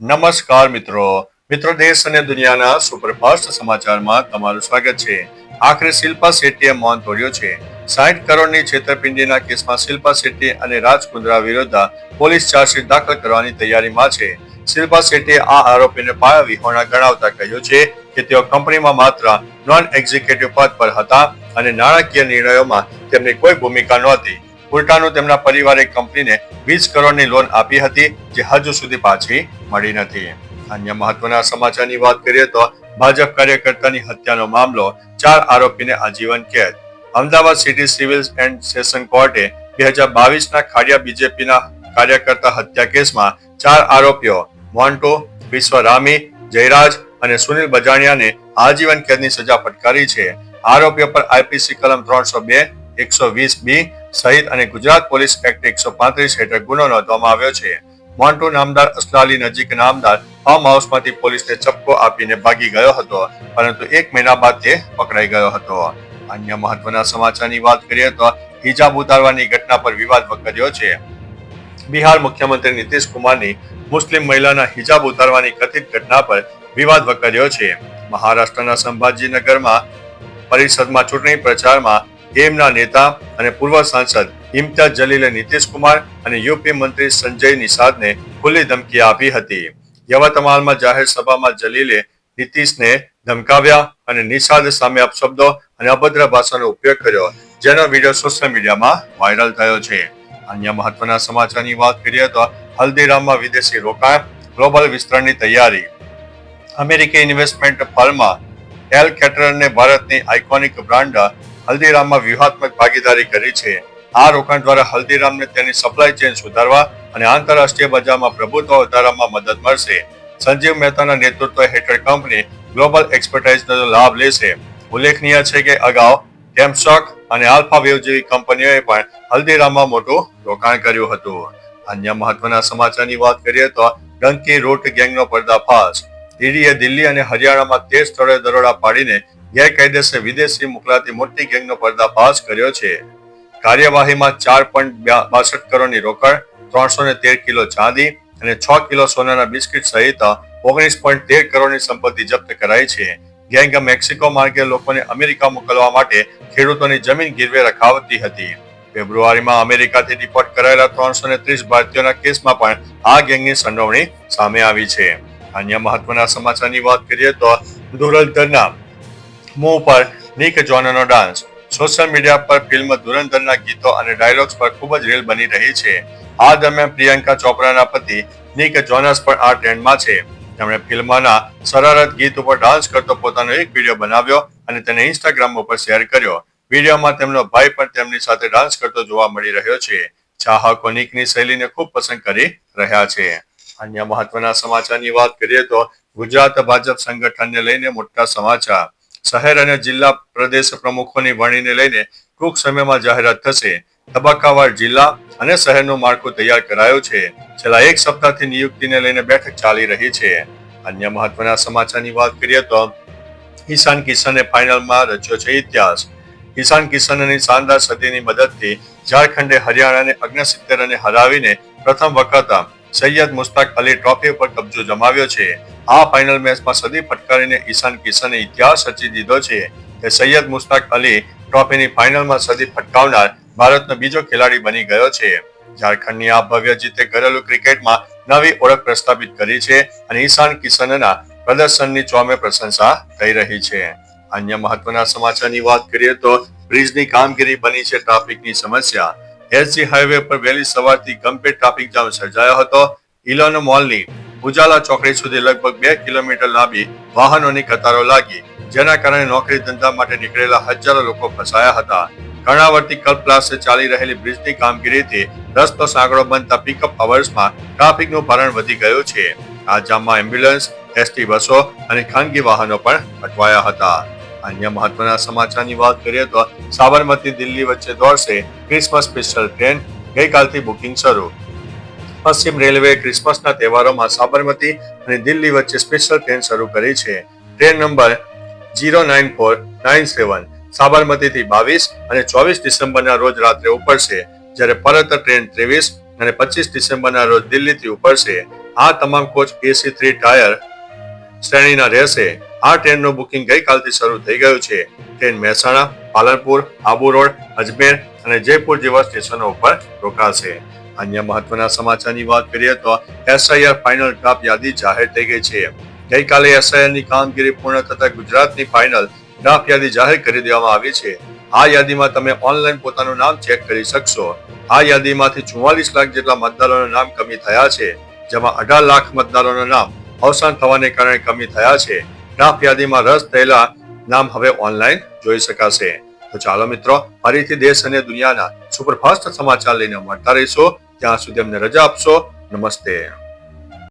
નમસ્કાર મિત્રો દેશ અને દુનિયાના સુપરફાસ્ટ સમાચારમાં તમારું સ્વાગત છે। આખરે શિલ્પા શેટ્ટીએ મૌન તોડ્યું છે। 60 કરોડની છેતરપિંડીના કેસમાં શિલ્પા શેટ્ટી અને રાજ કુંદ્રા વિરુદ્ધ પોલીસ ચાર્જશીટ દાખલ કરવાની તૈયારીમાં છે। શિલ્પા શેટ્ટીએ આ આરોપીને પાયા વિહોણા ગણાવતા કહ્યું છે કે તેઓ કંપનીમાં માત્ર નોન એક્ઝિક્યુટિવ પદ પર હતા અને નાણાકીય નિર્ણયોમાં તેમની કોઈ ભૂમિકા નહોતી। ઉલટાનું તેમના પરિવારે કંપનીને 20 કરોડની લોન આપી હતી, જે હજુ સુધી પાછી મળી નથી। અન્ય મહત્વના સમાચારની વાત કરીએ તો ભાજપ કાર્યકર્તાની હત્યાનો મામલો, 4 આરોપીને આજીવન કેદ। Ahmedabad city civil and session કોર્ટે 2022ના ખાડિયા બીજેપીના કાર્યકર્તા હત્યા કેસમાં 4 આરોપીઓ મોન્ટુ, વિશ્વરામી, જયરાજ અને સુનિલ બજાણિયાને આજીવન કેદની સજા ફટકારી છે। આરોપીઓ પર આઈપીસી કલમ 302, 120B સહિત અને ગુજરાત પોલીસ એક્ટ 135 હેઠળ ગુનો નોંધવામાં આવ્યો છે। મોન્ટુ નામદાર અસલાલી નજીક નામદાર ફાર્મ હાઉસમાંથી પોલીસને ચપ્પો આપીને ભાગી ગયો હતો, પરંતુ 1 મહિના બાદ તે પકડાઈ ગયો હતો। અન્ય મહત્વના સમાચારની વાત કરીએ તો હિજાબ ઉતારવાની ઘટના પર વિવાદ વકર્યો છે। બિહાર મુખ્યમંત્રી નીતિશ કુમારની મુસ્લિમ મહિલાના હિજાબ ઉતારવાની કથિત ઘટના પર વિવાદ વકર્યો છે। મહારાષ્ટ્રના સંભાજીનગરમાં પરિષદમાં ચૂંટણી પ્રચારમાં એમના નેતા અને પૂર્વ સાંસદ ઇમ્તિયાઝ જલીલે નીતિશ કુમાર અને યુપી મંત્રી સંજય નિષાદને ખુલ્લી ધમકી આપી હતી। યવતમાલમાં જાહેર સભામાં જલીલે નીતિશને ધમકાવ્યા અને નિષાદ સામે અપશબ્દો અને અભદ્ર ભાષાનો ઉપયોગ કર્યો, જેનો વિડીયો સોશિયલ મીડિયામાં વાયરલ થયો છે। અન્ય મહત્વના સમાચારની વાત કરીએ તો હલ્દીરામમાં વિદેશી રોકાણ, ગ્લોબલ વિસ્તરણની તૈયારી। અમેરિકી ઇન્વેસ્ટમેન્ટ ફર્મ એલ કેટરરને ભારતની આઇકોનિક બ્રાન્ડ હલ્દીરામમાં વ્યૂહાત્મક ભાગીદારી કરી છે। આ રોકાણ દ્વારા હલ્દીરામને તેની સપ્લાય ચેઇન સુધારવા અને આંતરરાષ્ટ્રીય બજારમાં પ્રભુત્વ વધારવામાં મદદ મળશે। સંજીવ મહેતાના નેતૃત્વ હેઠળ કંપની ગ્લોબલ એક્સપર્ટાઇઝનો લાભ લેશે। ઉલ્લેખનીય છે કે અગાઉ ટેમ્સ્ટોક અને આલ્ફાવેવ જેવી કંપનીઓએ પણ હલ્દીરામમાં મોટું રોકાણ કર્યું હતું। અન્ય મહત્વના સમાચારની વાત કરીએ તો ડંકી રૂટ ગેંગનો પર્દાફાશ। ઈડીએ દિલ્હી અને હરિયાણામાં 13 સ્થળોએ દરોડા પાડીને ગેરકાયદેસર વિદેશી મોકલાતી મોટી ગેંગનો પર્દાફાશ કર્યો છે। કાર્યવાહીમાં 4.62 કરોડની રોકડ, 313 કિલો ચાંદી અને 6 કિલો સોનાના બિસ્કિટ સહિત 19.13 કરોડની સંપત્તિ જપ્ત કરાઈ છે। ગેંગ મેક્સિકો માર્ગે લોકોને અમેરિકા મોકલવા માટે ખેડૂતોની જમીન ગીરવે રખાવતી હતી। ફેબ્રુઆરીમાં અમેરિકાથી ડિપોર્ટ કરાયેલા 330 ભારતીયોના કેસમાં પણ આ ગેંગની સંડોવણી સામે આવી છે। અન્ય મહત્વના સમાચારની વાત કરીએ તો ધુરંધરના મુંહ પર નિક જોનસનો ડાન્સ। સોશિયલ મીડિયા પર ફિલ્મ ધુરંધરના ગીતો અને ડાયલોગ્સ પર ખૂબ જ રીલ બની રહી છે। આ દરમિયાન પ્રિયંકા ચોપરાના પતિ નિક જોનસ પણ આ ટ્રેન્ડમાં છે। તેમણે ફિલ્મના શરારત ગીત ઉપર ડાન્સ કરતો પોતાનો એક વિડીયો બનાવ્યો અને તેને ઇન્સ્ટાગ્રામ ઉપર શેર કર્યો। વિડીયોમાં તેમનો ભાઈ પણ તેમની સાથે ડાન્સ કરતો જોવા મળી રહ્યો છે। ચાહકો નિકની શૈલીને ખૂબ પસંદ કરી રહ્યા છે। અન્ય મહત્વના સમાચારની વાત કરીએ તો ગુજરાત ભાજપ સંગઠનને લઈને મોટા સમાચાર। શહેર અને જિલ્લા પ્રદેશ પ્રમુખોની વરણીને લઈને ટૂંક સમયમાં જાહેરાત થશે। તબક્કાવાર જિલ્લા અને શહેરનું માળખું તૈયાર કરાયું છે। છેલ્લા 1 સપ્તાહથી નિયુક્તિને લઈને બેઠક ચાલી રહી છે। અન્ય મહત્વના સમાચારની વાત કરીએ તો ઈશાન કિશને ફાઇનલમાં રચ્યો છે ઇતિહાસ। ઈશાન કિશનની શાનદાર સદીની મદદથી ઝારખંડે હરિયાણાને 69 રને હરાવીને પ્રથમ વખત સૈયદ મુશ્તાક અલી ટ્રોફી પર કબજો જમાવ્યો છે। આ ફાઇનલ મેચમાં સદી ફટકારીને ઈશાન કિશને ઇતિહાસ રચી દીધો છે કે સૈયદ મુશ્તાક અલી ટ્રોફીની ફાઇનલમાં સદી ફટકાવનાર ભારતનો બીજો ખેલાડી બની ગયો છે। ઝારખંડની આ ભવ્ય જીતે ઘરેલુ ક્રિકેટમાં નવી ઓળખ પ્રસ્થાપિત કરી છે અને ઈશાન કિશનના પ્રદર્શનની ચોમે પ્રશંસા થઈ રહી છે। અન્ય મહત્વના સમાચારની વાત કરીએ તો બ્રિજની કામગીરી બની છે ટ્રાફિકની સમસ્યા। એસજી હાઈવે પર વહેલી સવારથી ગંભીર ટ્રાફિક જામ સર્જાયો હતો। ઇલોન મોલની ઉજાલા ચોકડી સુધી લગભગ 2 કિલોમીટર લાંબી વાહનોની કતારો લાગી, જેના કારણે નોકરી ધંધા માટે નીકળેલા હજારો લોકો ફસાયા હતા। કર્ણાવતી કલ્પલાસે ચાલી રહેલી બ્રિજની કામગીરીથી રસ્તો સાંકડો બનતા પિકઅપ અવર્સમાં ટ્રાફિકનું ભારણ વધી ગયું છે। આ જામમાં એમ્બ્યુલન્સ, એસટી બસો અને ખાનગી વાહનો પણ અટવાયા હતા। અન્ય મહત્વના સમાચારની વાત કરીએ તો સાબરમતી દિલ્હી વચ્ચે દોડશે ક્રિસમસ સ્પેશિયલ ટ્રેન। ગઈકાલથી બુકિંગ શરૂ। પશ્ચિમ રેલવે ક્રિસમસના તહેવારોમાં સાબરમતી અને દિલ્હી વચ્ચે સ્પેશિયલ ટ્રેન શરૂ કરી છે। ટ્રેન નંબર 09497 સાબરમતીથી 22 અને 24 ડિસેમ્બરના રોજ રાત્રે ઉપડશે, જ્યારે પરત ટ્રેન 23 અને 25 ડિસેમ્બરના રોજ દિલ્હીથી ઉપડશે। આ તમામ કોચ AC3 ટાયર શ્રેણીના રહેશે. આ ટ્રેનનું બુકિંગ ગઈકાલથી શરૂ થઈ ગયું છે. ટ્રેન મહેસાણા, પાલનપુર, આબુ રોડ, અજમેર અને જયપુર જેવા સ્ટેશનો ઉપર રોકાશે. અન્ય મહત્વના સમાચારની વાત કરીએ તો SIR ફાઇનલ ડ્રાફ્ટ યાદી જાહેર થઈ ગઈ છે. ગઈકાલે SIR ની કામગીરી પૂર્ણ થતા ગુજરાતની ફાઇનલ ડ્રાફ્ટ યાદી જાહેર કરી દેવામાં આવી છે. આ યાદીમાં તમે ઓનલાઈન પોતાનું નામ ચેક કરી શકશો. આ યાદીમાંથી 44 લાખ જેટલા મતદારોના નામ કમી થયા છે, જેમાં 18 લાખ મતદારોના નામ અવસાન થવાને કારણે કમી થયા છે. ડ્રાફ્ટ યાદીમાં રસ થયેલા નામ હવે ઓનલાઈન જોઈ શકાશે. તો ચાલો મિત્રો, ફરીથી દેશ અને દુનિયાના સુપરફાસ્ટ સમાચાર લઈને મળતા રહીશું. ત્યાં સુધી અમને રજા આપશો. નમસ્તે.